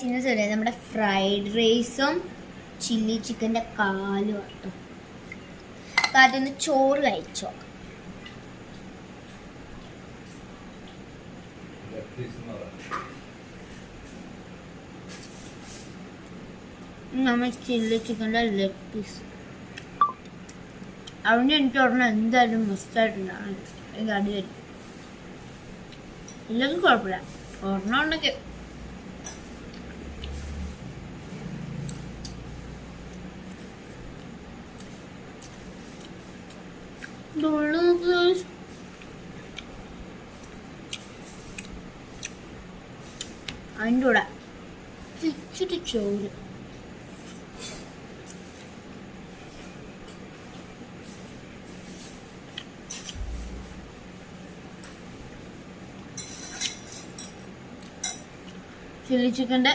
ഇന്ന് നമ്മുടെ ഫ്രൈഡ് റൈസും ചില്ലി ചിക്കൻ്റെ കാലും കേട്ടോ. കാറ്റൊന്ന് ചോറ് കഴിച്ചോ. നമ്മൾ ചില്ലി ചിക്കൻ്റെ ലെഗ് പീസ്. അതുകൊണ്ട് എനിക്ക് പറഞ്ഞാൽ എന്തായാലും മസ്റ്റായിട്ടുണ്ടാണ്. എനിക്ക് അടി തരും. ഇല്ലെങ്കിൽ കുഴപ്പമില്ല. ഒരെണ്ണം ഉണ്ടെങ്കിൽ അതിൻ്റെ കൂടെ ഇച്ചിരി ചോറ്. ചില്ലി ചിക്കൻ്റെ